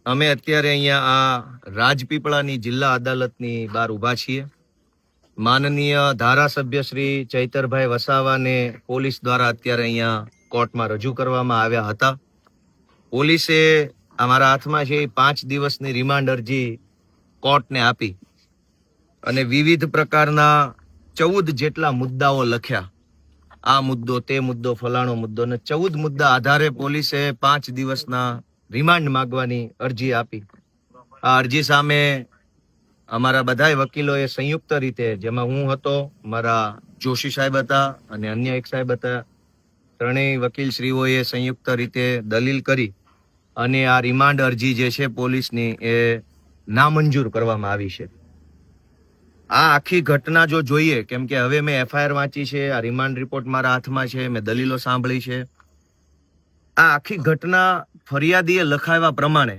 અમે અત્યારે અહીંયા આ રાજપીપળાની જિલ્લા અદાલતની બહાર ઊભા છીએ. માનનીય ધારાસભ્ય શ્રી ચૈતરભાઈ વસાવાને પોલીસ દ્વારા અત્યારે અહીંયા કોર્ટમાં રજૂ કરવામાં આવ્યા હતા. પોલીસે અમારા હાથમાં છે 5 દિવસની રિમાન્ડ અરજી કોર્ટને આપી અને વિવિધ પ્રકારના 14 જેટલા મુદ્દાઓ લખ્યા. આ મુદ્દો, તે મુદ્દો, ફલાણો મુદ્દો, અને 14 મુદ્દા આધારે પોલીસે 5 દિવસના રિમાન્ડ માંગવાની અરજી આપી. આ અરજી સામે અમારા બધા વકીલોએ સંયુક્ત રીતે, જેમાં હું હતો, મારા જોશી સાહેબ હતા અને અન્ય એક સાહેબ હતા, ત્રણેય વકીલશ્રીઓએ સંયુક્ત રીતે દલીલ કરી અને આ રિમાન્ડ અરજી જે છે પોલીસની એ નામંજૂર કરવામાં આવી છે. આ આખી ઘટના જો જોઈએ, કેમ કે હવે મેં એફઆઈઆર વાંચી છે, આ રિમાન્ડ રિપોર્ટ મારા હાથમાં છે, મેં દલીલો સાંભળી છે. આ આખી ઘટના ફરિયાદીએ લખાવ્યા પ્રમાણે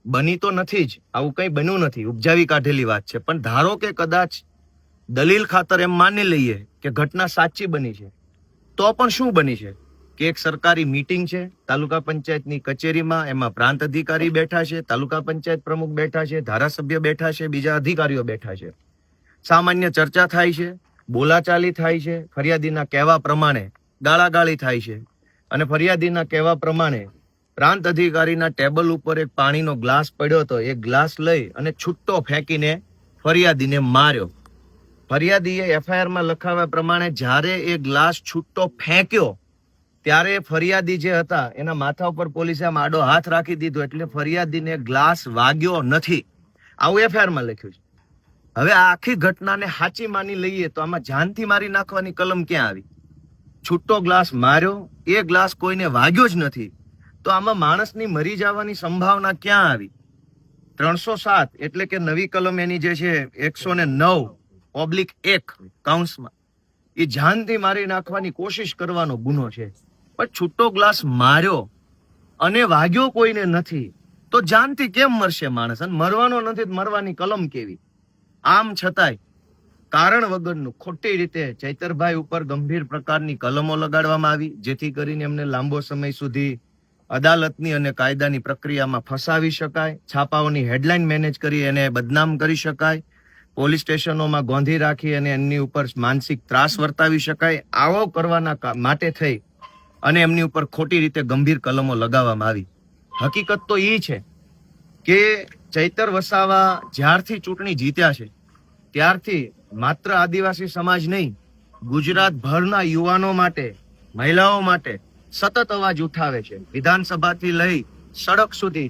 બની તો નથી જ, આવું કંઈ બન્યું નથી, ઉપજાવી કાઢેલી વાત છે. પણ ધારો કે કદાચ દલીલ ખાતર એમ માની લઈએ કે ઘટના સાચી બની છે, તો પણ શું બની છે કે એક સરકારી મીટિંગ છે તાલુકા પંચાયતની કચેરીમાં, એમાં પ્રાંત અધિકારી બેઠા છે, તાલુકા પંચાયત પ્રમુખ બેઠા છે, ધારાસભ્ય બેઠા છે, બીજા અધિકારીઓ બેઠા છે, સામાન્ય ચર્ચા થાય છે, બોલાચાલી થાય છે, ફરિયાદીના કહેવા પ્રમાણે ગાળાગાળી થાય છે અને ફરિયાદીના કહેવા પ્રમાણે પ્રાંત અધિકારીના ટેબલ ઉપર એક પાણીનો ગ્લાસ પડ્યો હતો, એ ગ્લાસ લઈ અને છૂટ્ટો ફેંકીને ફરિયાદીને માર્યો. ફરિયાદીએ એફઆઈઆરમાં લખાવ્યા પ્રમાણે જ્યારે એ ગ્લાસ છૂટ્ટો ફેંક્યો ત્યારે ફરિયાદી જે હતા એના માથા ઉપર પોલીસે આમ આડો હાથ રાખી દીધો, એટલે ફરિયાદીને ગ્લાસ વાગ્યો નથી, આવું એફઆઈઆરમાં લખ્યું છે. હવે આ આખી ઘટનાને સાચી માની લઈએ તો આમાં જાનથી મારી નાખવાની કલમ ક્યાં આવી? છૂટ્ટો ગ્લાસ માર્યો, એ ગ્લાસ કોઈને વાગ્યો જ નથી, તો આમાં માણસની મરી જવાની સંભાવના ક્યાં આવી? 307 એટલે કે નવી કલમ એની જે છે 109/1 કાઉન્સમાં, એ જાનથી મારી નાખવાની કોશિશ કરવાનો ગુનો છે. પણ છૂટો ગ્લાસ માર્યો અને વાગ્યો કોઈને નથી, તો જાનથી કેમ મરશે માણસ? અને મરવાનો નથી, મરવાની કલમ કેવી? આમ છતાંય કારણ વગરનું ખોટી રીતે ચૈતરભાઈ ઉપર ગંભીર પ્રકારની કલમો લગાડવામાં આવી, જેથી કરીને એમને લાંબો સમય સુધી અદાલતની અને કાયદાની પ્રક્રિયામાં ફસાવી શકાય, છાપાઓની હેડલાઇન મેનેજ કરી એને બદનામ કરી શકાય, પોલીસ સ્ટેશનોમાં ગોંધી રાખી અને એમની ઉપર માનસિક ત્રાસ વર્તાવી શકાય. આવો કરવાના માટે થઈ અને એમની ઉપર ખોટી રીતે ગંભીર કલમો લગાવવામાં આવી. હકીકત તો એ છે કે ચૈતર વસાવા જ્યારથી ચૂંટણી જીત્યા છે ત્યારથી માત્ર આદિવાસી સમાજ નહીં, ગુજરાતભરના યુવાનો માટે, મહિલાઓ માટે સતત અવાજ ઉઠાવે છે. વિધાનસભાથી લઈ સડક સુધી